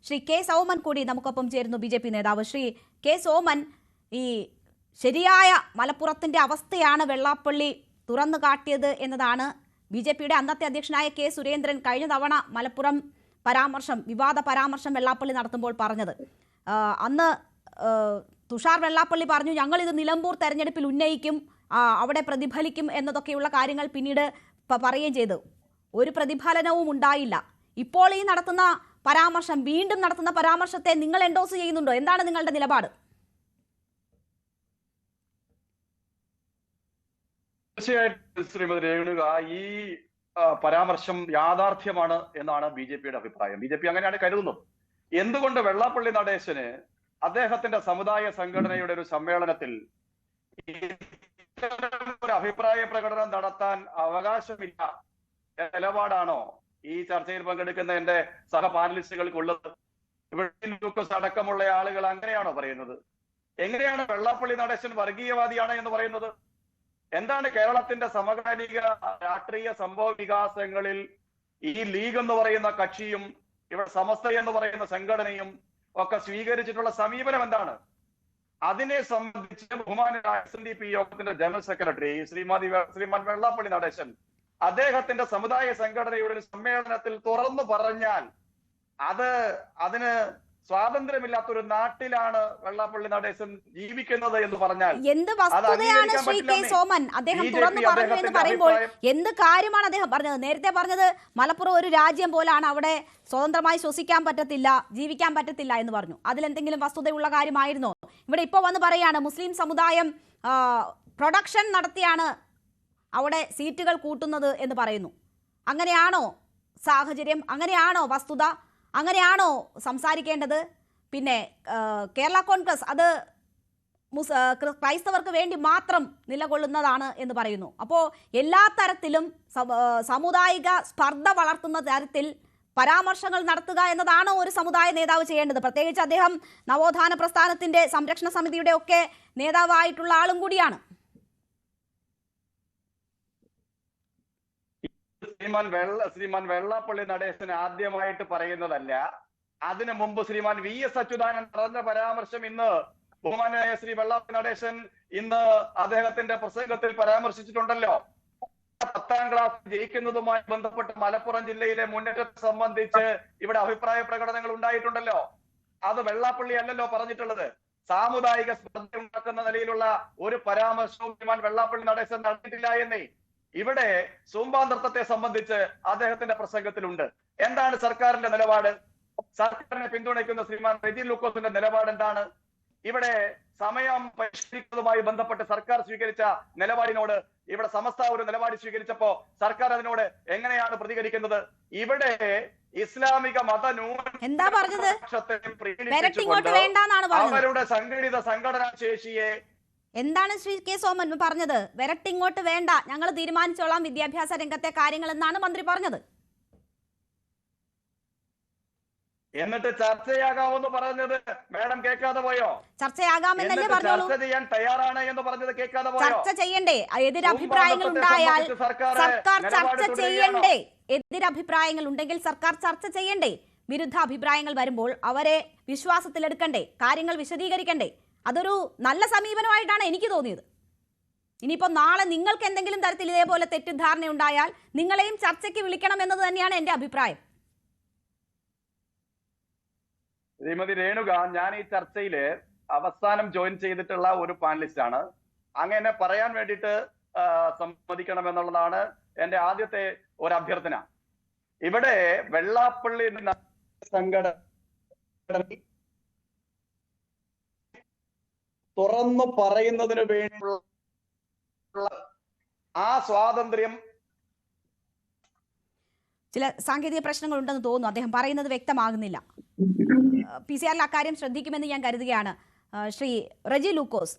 Shri K Soman കൂടി നമുക്കൊപ്പം ചേരുന്നു, ബി ജെ പി നേതാവ്. ശ്രീ കെ സോമൻ, ഈ ശരിയായ മലപ്പുറത്തിന്റെ അവസ്ഥയാണ് വെള്ളാപ്പള്ളി തുറന്നു കാട്ടിയത് എന്നതാണ് ബി ജെ പിയുടെ അന്നത്തെ അധ്യക്ഷനായ കെ സുരേന്ദ്രൻ കഴിഞ്ഞ തവണ മലപ്പുറം പരാമർശം, വിവാദ പരാമർശം വെള്ളാപ്പള്ളി നടത്തുമ്പോൾ പറഞ്ഞത്. അന്ന് തുഷാർ വെള്ളാപ്പള്ളി പറഞ്ഞു, ഞങ്ങൾ ഇത് നിലമ്പൂർ തെരഞ്ഞെടുപ്പിൽ ഉന്നയിക്കും, അവിടെ പ്രതിഫലിക്കും എന്നതൊക്കെയുള്ള കാര്യങ്ങൾ പിന്നീട് പറയുകയും ചെയ്തു. ഒരു പ്രതിഫലനവും ഉണ്ടായില്ല. ഇപ്പോൾ ഈ നടത്തുന്ന പരാമർശം, വീണ്ടും നടത്തുന്ന പരാമർശത്തെ നിങ്ങൾ എൻഡോസ് ചെയ്യുന്നുണ്ടോ? എന്താണ് നിങ്ങളുടെ നിലപാട്? തീർച്ചയായിട്ടും ശ്രീമതി രേണുക, ഈ പരാമർശം യാഥാർത്ഥ്യമാണ് എന്നാണ് ബി ജെ പിയുടെ അഭിപ്രായം. ബി ജെ പി അങ്ങനെയാണ് കരുതുന്നത്. എന്തുകൊണ്ട് വെള്ളാപ്പള്ളി നടേശന് അദ്ദേഹത്തിന്റെ സമുദായ സംഘടനയുടെ ഒരു സമ്മേളനത്തിൽ ഒരു അഭിപ്രായ പ്രകടനം നടത്താൻ അവകാശമില്ല നിലപാടാണോ ഈ ചർച്ചയിൽ പങ്കെടുക്കുന്ന എന്റെ സഹ പാനലിസ്റ്റുകൾക്കുള്ളത്? ഇവിടെ അടക്കമുള്ള ആളുകൾ അങ്ങനെയാണോ പറയുന്നത്? എങ്ങനെയാണ് വെള്ളാപ്പള്ളി നടേശൻ വർഗീയവാദിയാണ് എന്ന് പറയുന്നത്? എന്താണ് കേരളത്തിന്റെ സമകാലിക രാഷ്ട്രീയ സംഭവ വികാസങ്ങളിൽ ഈ ലീഗ് എന്ന് പറയുന്ന കക്ഷിയും ഇവിടെ സമസ്ത എന്ന് പറയുന്ന സംഘടനയും ഒക്കെ സ്വീകരിച്ചിട്ടുള്ള സമീപനം എന്താണ്? അതിനെ സംബന്ധിച്ച് ബഹുമാനായ SNDP യോഗത്തിന്റെ ജനറൽ സെക്രട്ടറി ശ്രീമാൻ വെള്ളാപ്പള്ളി നടേശൻ അദ്ദേഹത്തിന്റെ സമുദായ സംഘടനയുടെ ഒരു സമ്മേളനത്തിൽ തുറന്നു പറഞ്ഞാൽ അതിന് സ്വാതന്ത്ര്യമില്ലാത്തൊരു നാട്ടിലാണ് വെള്ളാപ്പള്ളി നടേശൻ ജീവിക്കുന്നത് എന്ന് പറഞ്ഞാൽ എന്ത് വസ്തുതയാണ് ശ്രീ കെ സോമൻ അദ്ദേഹം തുറന്നു പറഞ്ഞു എന്ന് പറയുമ്പോൾ എന്ത് കാര്യമാണ് അദ്ദേഹം പറഞ്ഞത്? നേരത്തെ പറഞ്ഞത് മലപ്പുറം ഒരു രാജ്യം പോലാണ്, അവിടെ സ്വതന്ത്രമായി ശ്വസിക്കാൻ പറ്റത്തില്ല, ജീവിക്കാൻ പറ്റത്തില്ല എന്ന് പറഞ്ഞു. അതിലെന്തെങ്കിലും വസ്തുതയുള്ള കാര്യമായിരുന്നോ? ഇവിടെ ഇപ്പോൾ വന്ന് പറയാണ് മുസ്ലിം സമുദായം പ്രൊഡക്ഷൻ നടത്തിയാണ് അവിടെ സീറ്റുകൾ കൂട്ടുന്നത് എന്ന് പറയുന്നു. അങ്ങനെയാണോ സാഹചര്യം? അങ്ങനെയാണോ വസ്തുത? അങ്ങനെയാണോ സംസാരിക്കേണ്ടത്? പിന്നെ കേരള കോൺഗ്രസ് അത് ക്രൈസ്തവർക്ക് വേണ്ടി മാത്രം നിലകൊള്ളുന്നതാണ് എന്ന് പറയുന്നു. അപ്പോൾ എല്ലാ തരത്തിലും സാമുദായിക സ്പർദ്ധ വളർത്തുന്ന തരത്തിൽ പരാമർശങ്ങൾ നടത്തുക എന്നതാണോ ഒരു സമുദായ നേതാവ് ചെയ്യേണ്ടത്? പ്രത്യേകിച്ച് അദ്ദേഹം നവോത്ഥാന പ്രസ്ഥാനത്തിന്റെ സംരക്ഷണ സമിതിയുടെ ഒക്കെ നേതാവായിട്ടുള്ള ആളും കൂടിയാണ്. ശ്രീമാൻ വെള്ളാപ്പള്ളി നടേശൻ ആദ്യമായിട്ട് പറയുന്നതല്ല. അതിനു മുമ്പ് ശ്രീമാൻ VS അച്യുതാനന്ദൻ പറഞ്ഞ പരാമർശം ഇന്ന് ബഹുമാനായ ശ്രീ വെള്ളാപ്പള്ളി നടേശൻ ഇന്ന് അദ്ദേഹത്തിന്റെ പ്രസംഗത്തിൽ പരാമർശിച്ചിട്ടുണ്ടല്ലോ. 10ാം ക്ലാസ് ജയിക്കുന്നതുമായി ബന്ധപ്പെട്ട് മലപ്പുറം ജില്ലയിലെ മുന്നേറ്റത്തെ സംബന്ധിച്ച് ഇവിടെ അഭിപ്രായ പ്രകടനങ്ങൾ ഉണ്ടായിട്ടുണ്ടല്ലോ. അത് വെള്ളാപ്പള്ളി അല്ലല്ലോ പറഞ്ഞിട്ടുള്ളത്. സാമുദായിക സ്പർദ്ധ ഉണ്ടാക്കുന്ന നിലയിലുള്ള ഒരു പരാമർശവും ശ്രീമാൻ വെള്ളാപ്പള്ളി നടേശൻ നടത്തിയിട്ടില്ല എന്നേ. ഇവിടെ സൂംബാ നൃത്തത്തെ സംബന്ധിച്ച് അദ്ദേഹത്തിന്റെ പ്രസംഗത്തിലുണ്ട്. എന്താണ് സർക്കാരിന്റെ നിലപാട്? സർക്കാരിനെ പിന്തുണയ്ക്കുന്ന ശ്രീമാൻ റെജി ലൂക്കോസിന്റെ നിലപാട് എന്താണ്? ഇവിടെ സമയം പരിഷ്കരിക്കുന്നതുമായി ബന്ധപ്പെട്ട് സർക്കാർ സ്വീകരിച്ച നിലപാടിനോട് ഇവിടെ സമസ്ത ഒരു നിലപാട് സ്വീകരിച്ചപ്പോ സർക്കാർ അതിനോട് എങ്ങനെയാണ് പ്രതികരിക്കുന്നത്? ഇവിടെ ഇസ്ലാമിക എന്താ പറഞ്ഞത്? അവരുടെ സംഘടിത സംഘടനാ ശേഷിയെ എന്താണ് ശ്രീ കെ സോമൻ പറഞ്ഞത്? വരട്ടിങ്ങോട്ട് വേണ്ട, ഞങ്ങൾ തീരുമാനിച്ചോളാം വിദ്യാഭ്യാസ രംഗത്തെ കാര്യങ്ങൾ എന്നാണ് മന്ത്രി പറഞ്ഞത്. എന്നിട്ട് ചർച്ചയാകാമെന്ന് പറഞ്ഞത് മാഡം കേൾക്കാതെ പോയോ? ചർച്ചയാകാമെന്നല്ലേ പറഞ്ഞോളൂ. ചർച്ച ചെയ്യാൻ തയ്യാറാണ് എന്ന് പറഞ്ഞത് കേൾക്കാതെ പോയോ? ചർച്ച ചെയ്യണ്ടേ? എതിരഭിപ്രായങ്ങൾ ഉണ്ടായാൽ സർക്കാർ ചർച്ച ചെയ്യണ്ടേ? എതിരഭിപ്രായങ്ങൾ ഉണ്ടെങ്കിൽ സർക്കാർ ചർച്ച ചെയ്യണ്ടേ? വിരുദ്ധ അഭിപ്രായങ്ങൾ വരുമ്പോൾ അവരെ വിശ്വാസത്തിലെടുക്കണ്ടേ? കാര്യങ്ങൾ വിശദീകരിക്കണ്ടേ? അതൊരു നല്ല സമീപനമായിട്ടാണ് എനിക്ക് തോന്നിയത്. ഇനിയിപ്പോൾ നാളെ നിങ്ങൾക്ക് എന്തെങ്കിലും തരത്തിൽ ഇതേപോലെ തെറ്റിദ്ധാരണ ഉണ്ടായാൽ നിങ്ങളെയും ചർച്ചയ്ക്ക് വിളിക്കണം എന്നത് തന്നെയാണ് എന്റെ അഭിപ്രായം. ശ്രീമതി രേണുക, ഞാൻ ഈ ചർച്ചയില് അവസാനം ജോയിൻ ചെയ്തിട്ടുള്ള ഒരു പാനലിസ്റ്റ് ആണ്. അങ്ങനെ പറയാൻ വേണ്ടിയിട്ട് സമ്മതിക്കണം എന്നുള്ളതാണ് എന്റെ ആദ്യത്തെ ഒരു അഭ്യർത്ഥന. ഇവിടെ വെള്ളാപ്പള്ളി സംഘടന തുറന്നു പറയുന്നതിന് വേണ്ടിയുള്ള ആ സ്വാതന്ത്ര്യം. ചില സാങ്കേതിക പ്രശ്നങ്ങൾ ഉണ്ടെന്ന് തോന്നുന്നു. അദ്ദേഹം പറയുന്നത് വ്യക്തമാകുന്നില്ല. PCR അക്കാര്യം ശ്രദ്ധിക്കുമെന്ന് ഞാൻ കരുതുകയാണ്. ശ്രീ റെജി ലൂക്കോസ്,